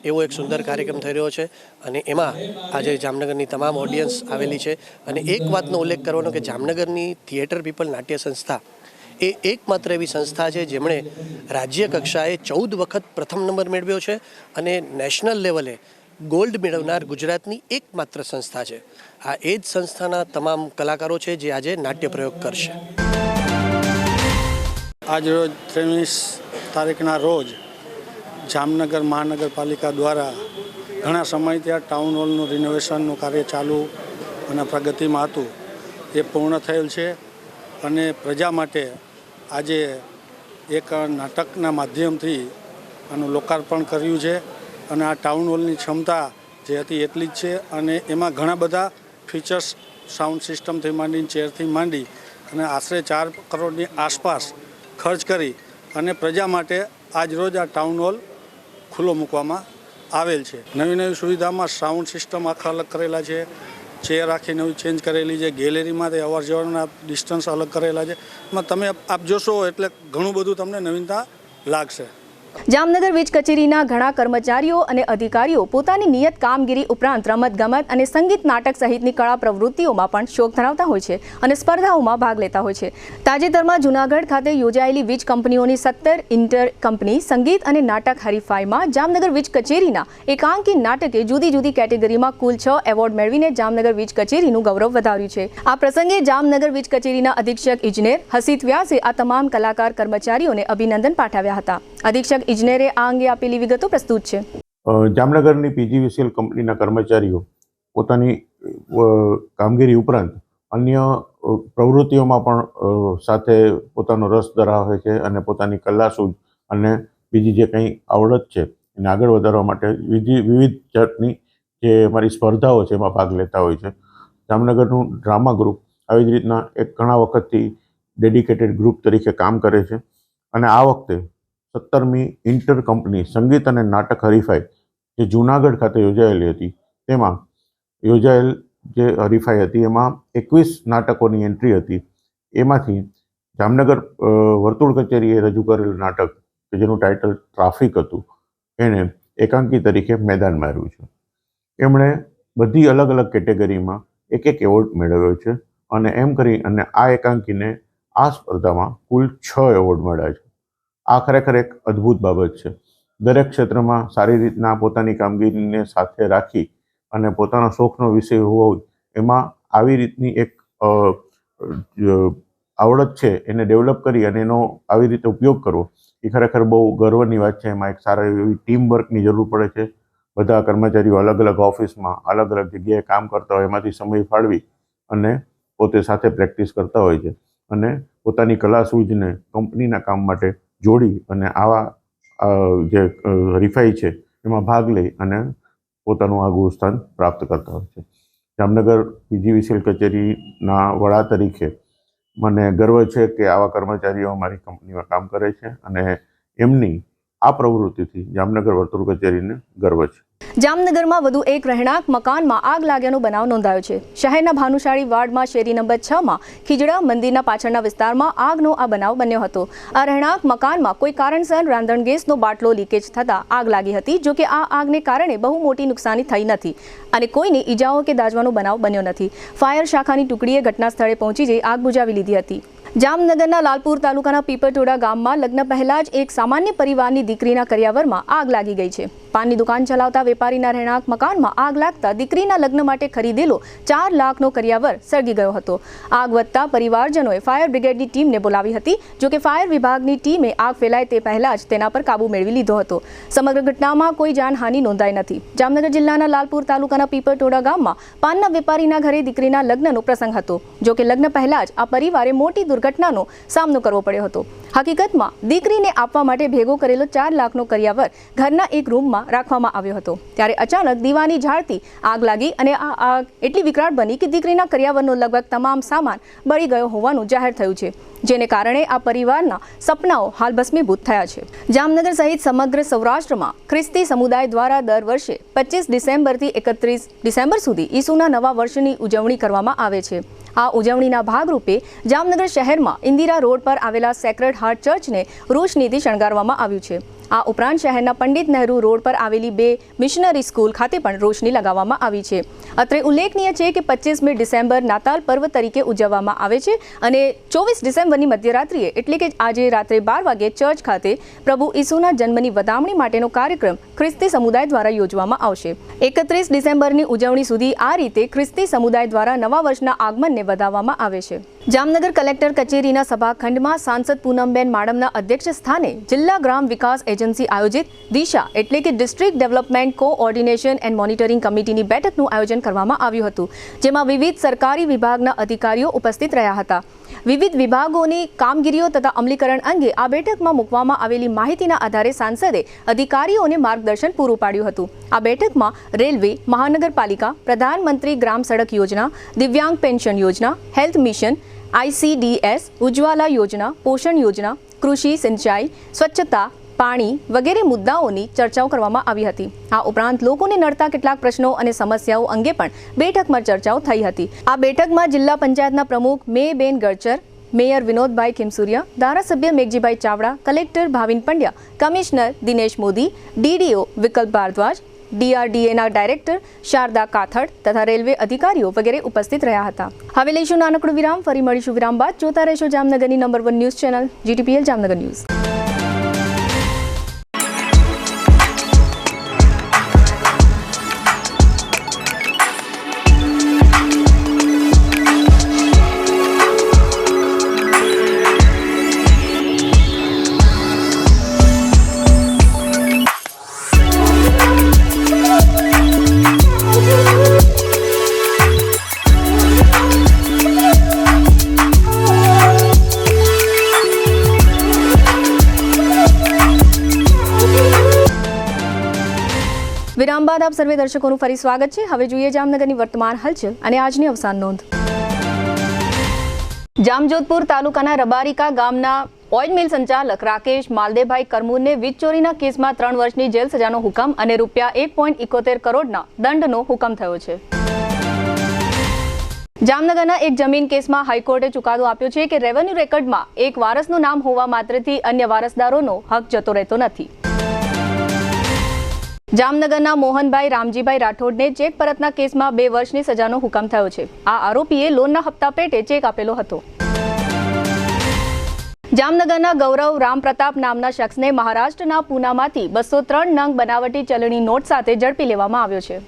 એવો એક સુંદર કાર્યક્રમ થઈ રહ્યો છે અને એમાં આજે જામનગરની તમામ ઓડિયન્સ આવેલી છે. અને એક વાતનો ઉલ્લેખ કરવાનો કે જામનગરની થિયેટર પીપલ નાટ્ય સંસ્થા એ એકમાત્ર એવી સંસ્થા છે જેમણે રાજ્ય કક્ષાએ 14 વખત પ્રથમ નંબર મેળવ્યો છે અને નેશનલ લેવલે ગોલ્ડ મેળવનાર ગુજરાતની એકમાત્ર સંસ્થા છે. આ એ જ સંસ્થાના તમામ કલાકારો છે જે આજે નાટ્ય પ્રયોગ કરશે. આજ રોજ 23 તારીખના રોજ જામનગર મહાનગરપાલિકા દ્વારા ઘણા સમયથી આ ટાઉન હોલનું રિનોવેશનનું કાર્ય ચાલુ અને પ્રગતિમાં હતું એ પૂર્ણ થયેલ છે અને પ્રજા માટે આજે એક નાટકના માધ્યમથી આનું લોકાર્પણ કર્યું છે. અને આ ટાઉન હોલની ક્ષમતા જે હતી એટલી જ છે અને એમાં ઘણા બધા ફીચર્સ સાઉન્ડ સિસ્ટમથી માંડીને ચેરથી માંડી અને આશરે 4 કરોડની આસપાસ ખર્ચ કરી અને પ્રજા માટે આજ રોજ આ ટાઉન હોલ ખુલ્લો મૂકવામાં આવેલ છે. નવી નવી સુવિધામાં સાઉન્ડ સિસ્ટમ આખા અલગ કરેલા છે, ચેર આખી નવી ચેન્જ કરેલી છે, ગેલેરીમાં તે અવર જવરના ડિસ્ટન્સ અલગ કરેલા છે. એમાં તમે આપ જોશો એટલે ઘણું બધું તમને નવીનતા લાગશે. જામનગર વીજ કચેરીના ઘણા કર્મચારીઓ અને અધિકારીઓ પોતાની નિયત કામગીરી ઉપરાંત રમતગમત અને સંગીત નાટક સહિતની કળા પ્રવૃત્તિઓમાં પણ શોખ ધરાવતા હોય છે અને સ્પર્ધાઓમાં ભાગ લેતા હોય છે. તાજેતરમાં જૂનાગઢ ખાતે યોજાયેલી વીજ કંપનીઓની 17 ઇન્ટર કંપની સંગીત અને નાટક હરીફાઈમાં જામનગર વીજ કચેરીના એકાંકી નાટકે જુદી જુદી કેટેગરીમાં કુલ 6 એવોર્ડ મેળવીને જામનગર વીજ કચેરીનું ગૌરવ વધાર્યું છે. આ પ્રસંગે જામનગર વીજ કચેરીના અધિક્ષક ઇજનેર હસીત વ્યાસે આ તમામ કલાકાર કર્મચારીઓને અભિનંદન પાઠવ્યા હતા. અધિક્ષક ઇજનેરે આ અંગે આપેલી વિગતો પ્રસ્તુત છે. જામનગરની પીજીવીસીએલ કંપનીના કર્મચારીઓ પોતાની કામગીરી ઉપરાંત અન્ય પ્રવૃત્તિઓમાં પણ સાથે પોતાનો રસ ધરાવે છે અને પોતાની કલાસૂઝ અને બીજી જે કંઈ આવડત છે એને આગળ વધારવા માટે વિવિધ જાતની જે અમારી સ્પર્ધાઓ છે એમાં ભાગ લેતા હોય છે. જામનગરનું ડ્રામા ગ્રુપ આવી જ રીતના એક ઘણા વખતથી ડેડિકેટેડ ગ્રુપ તરીકે કામ કરે છે અને આ વખતે 17મી ઇન્ટર કંપની સંગીત અને નાટક હરીફાઈ જે જૂનાગઢ ખાતે યોજાયેલી હતી તેમાં યોજાયેલ જે હરીફાઈ હતી એમાં 21 નાટકોની એન્ટ્રી હતી. એમાંથી જામનગર વર્તુળ કચેરીએ રજૂ કરેલું નાટક કે જેનું ટાઇટલ ટ્રાફિક હતું એણે એકાંકી તરીકે મેદાન માર્યું છે. એમણે બધી અલગ અલગ કેટેગરીમાં એક એવોર્ડ મેળવ્યો છે અને એમ કરી અને આ એકાંકીને આ સ્પર્ધામાં કુલ 6 એવોર્ડ મળ્યા છે. આ ખરેખર એક અદ્ભુત બાબત છે. દરેક ક્ષેત્રમાં સારી રીતના પોતાની કામગીરીને સાથે રાખી અને પોતાનો શોખનો વિષય હોય એમાં આવી રીતની એક આવડત છે એને ડેવલપ કરી અને એનો આવી રીતે ઉપયોગ કરવો એ ખરેખર બહુ ગર્વની વાત છે. એમાં એક સારા એવી ટીમ વર્કની જરૂર પડે છે. બધા કર્મચારીઓ અલગ અલગ ઓફિસમાં અલગ અલગ જગ્યાએ કામ કરતા હોય એમાંથી સમય ફાળવી અને પોતે સાથે પ્રેક્ટિસ કરતા હોય છે અને પોતાની કલાસૂઝને કંપનીના કામ માટે જોડી અને આવા જે હરીફાઈ છે એમાં ભાગ લઈ અને પોતાનું આગવું સ્થાન પ્રાપ્ત કરતા હોય છે. જામનગર પીજીવીસીએલ કચેરીના વડા તરીકે મને ગર્વ છે કે આવા કર્મચારીઓ અમારી કંપનીમાં કામ કરે છે અને એમની આ પ્રવૃત્તિથી જામનગર વર્તુળ કચેરીને ગર્વ છે. જામનગરમાં વધુ એક રહેણાંક મકાનમાં આગ લાગ્યાનો બનાવ નોંધાયો છે. શહેરના ભાનુશાળી વાર્ડમાં શેરી નંબર 6માં ખીજડા મંદિરના પાછળના વિસ્તારમાં આગનો આ બનાવ બન્યો હતો. આ રહેણાંક મકાનમાં કોઈ કારણસર રાંધણ ગેસનો બાટલો લીકેજ થતાં આગ લાગી હતી. જોકે આ આગને કારણે બહુ મોટી નુકસાની થઈ નથી અને કોઈને ઈજાઓ કે દાઝવાનો બનાવ બન્યો નથી. ફાયર શાખાની ટુકડીએ ઘટના સ્થળે પહોંચી જઈ આગ બુઝાવી લીધી હતી. જામનગરના લાલપુર તાલુકાના પીપરટોડા ગામમાં લગ્ન પહેલા જ એક સામાન્ય પરિવારની દીકરીના કરિયાવરમાં આગ લાગી ગઈ છે. પાનની દુકાન ચલાવતા વેપારીના રહેણાંક મકાનમાં આગ લાગતા દીકરીના લગ્ન માટે ખરીદેલો 4 લાખનો કરિયાવર સળગી ગયો હતો. આગ વધતા પરિવારજનોએ ફાયર બ્રિગેડની ટીમને બોલાવી હતી. જોકે ફાયર વિભાગની ટીમે આગ ફેલાય તે પહેલા જ તેના પર કાબુ મેળવી લીધો હતો. સમગ્ર ઘટનામાં કોઈ જાનહાનિ નોંધાઈ નથી. જામનગર જિલ્લાના લાલપુર તાલુકાના પીપરટોડા ગામમાં પાનના વેપારીના ઘરે દીકરીના લગ્નનો પ્રસંગ હતો. જોકે લગ્ન પહેલા જ આ પરિવારે મોટી દુર્ઘટનાનો સામનો કરવો પડ્યો હતો. હકીકતમાં દીકરીને આપવા માટે ભેગો કરેલો 4 લાખનો કરિયાવર ઘરના એક રૂમમાં રાખવામાં આવ્યો હતો. ત્યારે અચાનક દીવાની ઝાળથી આગ લાગી અને આ આગ એટલી વિકરાળ બની કે દીકરીના કરિયાવરનો લગભગ તમામ સામાન બળી ગયો હોવાનું જાહેર થયું છે, જેને કારણે આ પરિવારના સપનાઓ હાલ ભસ્મીભૂત થયા છે. જામનગર સહિત સમગ્ર સૌરાષ્ટ્રમાં ખ્રિસ્તી સમુદાય દ્વારા દર વર્ષે 25 ડિસેમ્બરથી 31 ડિસેમ્બર સુધી ઈસુના નવા વર્ષની ઉજવણી કરવામાં આવે છે. આ ઉજવણીના ભાગરૂપે જામનગર શહેરમાં ઇન્દિરા રોડ પર આવેલા સેક્રેડ હાર્ટ ચર્ચને રોશનીથી શણગારવામાં આવ્યું છે. આ ઉપરાંત શહેરના પંડિત નહેરુ રોડ પર આવેલી 2 મિશનરી સ્કૂલ ખાતે પણ રોશની લગાવવામાં આવી છે. અત્રે ઉલ્લેખનીય છે કે 25મી ડિસેમ્બર નાતાલ પર્વ તરીકે ઉજવવામાં આવે છે અને 24 ડિસેમ્બરની મધ્યરાત્રિએ એટલે કે આજે રાત્રે 12 વાગે ચર્ચ ખાતે પ્રભુ ઈસુના જન્મની વધામણી માટેનો કાર્યક્રમ ખ્રિસ્તી સમુદાય દ્વારા યોજવામાં આવશે. 31 ડિસેમ્બરની ઉજવણી સુધી આ રીતે ખ્રિસ્તી સમુદાય દ્વારા નવા વર્ષના આગમનને વધાવવામાં આવે છે. જામનગર કલેક્ટર કચેરીના સભાખંડમાં સાંસદ પૂનમબેન માડમના અધ્યક્ષ સ્થાને જિલ્લા ગ્રામ વિકાસ એજન્સી આયોજિત દિશા એટલે કે district development coordination and monitoring કમિટીની બેઠકનું આયોજન કરવામાં આવ્યું હતું, જેમાં વિવિધ સરકારી વિભાગના અધિકારીઓ ઉપસ્થિત રહ્યા હતા. વિવિધ વિભાગોની કામગીરીઓ તથા અમલીકરણ અંગે આ બેઠકમાં મૂકવામાં આવેલી માહિતીના આધારે સાંસદે અધિકારીઓને માર્ગદર્શન પૂરું પાડ્યું હતું. આ બેઠકમાં રેલવે, મહાનગરપાલિકા, પ્રધાનમંત્રી ગ્રામ સડક યોજના, દિવ્યાંગ પેન્શન યોજના, હેલ્થ મિશન, ICDS, ઉજ્જવલા યોજના, પોષણ યોજના, કૃષિ, સિંચાઈ, સ્વચ્છતા, પાણી વગેરે મુદ્દાઓની ચર્ચાઓ કરવામાં આવી હતી. આ ઉપરાંત લોકોને નડતા કેટલાક પ્રશ્નો અને સમસ્યાઓ અંગે પણ બેઠકમાં ચર્ચાઓ થઈ હતી. આ બેઠકમાં જિલ્લા પંચાયતના પ્રમુખ મેયબેન ગરચર, મેયર વિનોદભાઈ ખીમસુરિયા, ધારાસભ્ય Meghjibhai Chavda, collector Bhavin Pandya, commissioner Dinesh Modi, DDO વિકલ્પ ભારદ્વાજ, DRDAના ડાયરેક્ટર શારદા કાથડ તથા રેલવે અધિકારીઓ વગેરે ઉપસ્થિત રહ્યા હતા. હવે લઈશું નાનકડું વિરામ. ફરી મળીશું વિરામ બાદ. જોતા રહેશો જામનગરની number 1 news channel GTPL Jamnagar news. વિરામ બાદ આપ સર્વે દર્શકોનું ફરી સ્વાગત છે. હવે જોઈએ જામનગરની વર્તમાન હલચલ અને આજની અવસાન નોંધ. જામજોધપુર તાલુકાના રબારિકા ગામના ઓઇલ મિલ સંચાલક રાકેશ માલદેભાઈ કરમુરને વીજ ચોરીના કેસમાં 3 વર્ષની જેલ સજાનો હુકમ અને રૂપિયા 1.71 કરોડના દંડનો હુકમ થયો છે. જામનગરના એક જમીન કેસમાં હાઈકોર્ટે ચુકાદો આપ્યો છે કે રેવન્યુ રેકર્ડમાં એક વારસનું નામ હોવા માત્રથી અન્ય વારસદારોનો હક જતો રહેતો નથી. જામનગરના મોહનભાઈ રામજીભાઈ રાઠોડને ચેક પરતના કેસમાં 2 વર્ષની સજાનો હુકમ થયો છે. આ આરોપીએ લોનના હપ્તા પેટે ચેક આપેલો હતો. જામનગરના ગૌરવ રામપ્રતાપ નામના શખ્સને મહારાષ્ટ્રના પૂનામાંથી 203 નંગ બનાવટી ચલણી નોટ સાથે ઝડપી લેવામાં આવ્યો છે.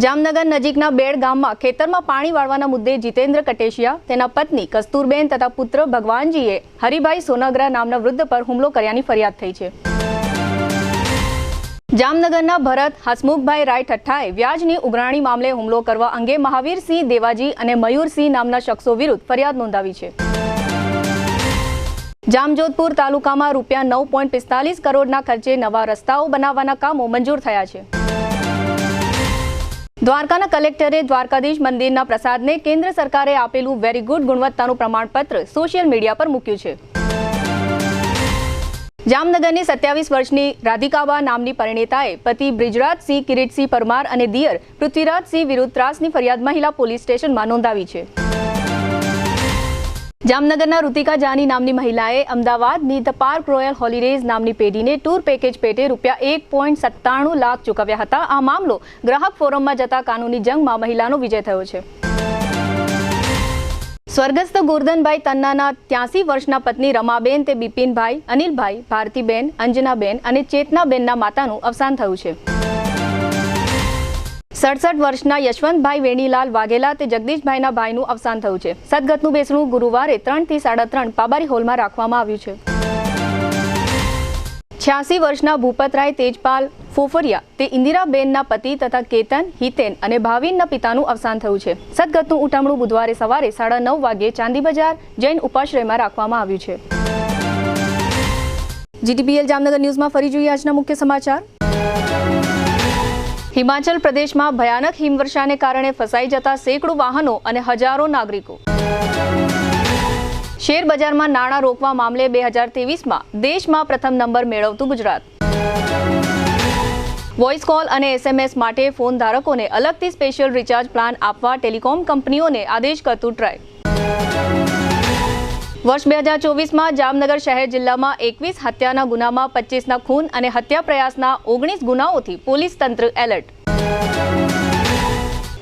જામનગર નજીકના બેડ ગામમાં ખેતરમાં પાણી વાળવાના મુદ્દે જીતેન્દ્ર કટેશિયા, તેના પત્ની કસ્તુરબેન તથા પુત્ર ભગવાનજીએ હરિભાઈ સોનગરા નામના વૃદ્ધ પર હુમલો કર્યાની ફરિયાદ થઈ છે. જામનગરના ભરત હસમુખભાઈ રાય ઠઠ્ઠાએ વ્યાજની ઉઘરાણી મામલે હુમલો કરવા અંગે મહાવીરસિંહ દેવાજી અને મયુરસિંહ નામના શખ્સો વિરુદ્ધ ફરિયાદ નોંધાવી છે. જામજોધપુર તાલુકામાં રૂપિયા 9.45 કરોડના ખર્ચે નવા રસ્તાઓ બનાવવાના કામો મંજૂર થયા છે. દ્વારકાના કલેક્ટરે દ્વારકાધીશ મંદિરના પ્રસાદને કેન્દ્ર સરકારે આપેલું વેરી ગુડ ગુણવત્તાનું પ્રમાણપત્ર સોશિયલ મીડિયા પર મૂક્યું છે. જામનગરની 27 વર્ષની રાધિકાબા નામની પરિણીતાએ પતિ બ્રિજરાજસિંહ કિરીટસિંહ પરમાર અને દિયર પૃથ્વીરાજસિંહ વિરુદ્ધ ત્રાસની ફરિયાદ મહિલા પોલીસ સ્ટેશનમાં નોંધાવી છે. જામનગરના ઋતિકા જાની નામની મહિલાએ અમદાવાદની ધ પાર્ક રોયલ હોલિડેઝ નામની પેઢીને ટૂર પેકેજ પેટે રૂપિયા 1.97 લાખ ચૂકવ્યા હતા. આ મામલો ગ્રાહક ફોરમમાં જતા કાનૂની જંગમાં મહિલાનો વિજય થયો છે. સ્વર્ગસ્થ ગોરધનભાઈ તન્નાના 83 વર્ષના પત્ની રમાબેન તે બિપિનભાઈ, અનિલભાઈ, ભારતીબેન, અંજનાબેન અને ચેતનાબેનના માતાનું અવસાન થયું છે. 67 વર્ષના યશવંતભાઈ વેણીલાલ વાઘેલા તે જગદીશભાઈના ભાઈનું અવસાન થયું છે. સદગતનું બેસણું ગુરુવારે 3 થી 3:30 પાબારી હોલમાં રાખવામાં આવ્યું છે. 86 વર્ષના ભૂપતરાય તેજપાલ ફોફરિયા તે ઇન્દિરાબેનના પતિ તથા કેતન, હિતેન અને ભાવિનના પિતાનું અવસાન થયું છે. સદગતનું ઉઠમણું બુધવારે સવારે 9:30 વાગ્યે ચાંદી બજાર જૈન ઉપાશ્રયમાં રાખવામાં આવ્યું છે. GTPL જામનગર ન્યૂઝમાં ફરી જોઈએ આજના મુખ્ય સમાચાર. હિમાચલ પ્રદેશમાં ભયાનક હિમવર્ષાને કારણે ફસાઈ જતા સેંકડો વાહનો અને હજારો નાગરિકો. શેર બજારમાં નાણાં રોકવા મામલે 2023માં દેશમાં પ્રથમ નંબર મેળવતું ગુજરાત. વોઇસ કોલ અને SMS માટે ફોન ધારકોને અલગથી સ્પેશિયલ રિચાર્જ પ્લાન આપવા ટેલિકોમ કંપનીઓને આદેશ કરતું ટ્રાય. વર્ષ 2024માં જામનગર શહેર જિલ્લામાં 21 હત્યાના ગુનામાં 25ના ખૂન અને હત્યા પ્રયાસના 19 ગુનાઓથી પોલીસ તંત્ર એલર્ટ.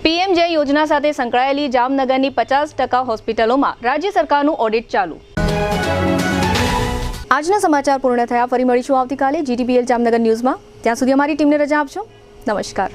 પીએમજે યોજના સાથે સંકળાયેલી જામનગરની 50% હોસ્પિટલોમાં રાજ્ય સરકારનું ઓડિટ ચાલુ. આજના સમાચાર પૂર્ણ થયા. ફરી મળીશું આવતીકાલે GTPL જામનગર ન્યૂઝમાં. ત્યાં સુધી અમારી ટીમને રજા આપજો. નમસ્કાર.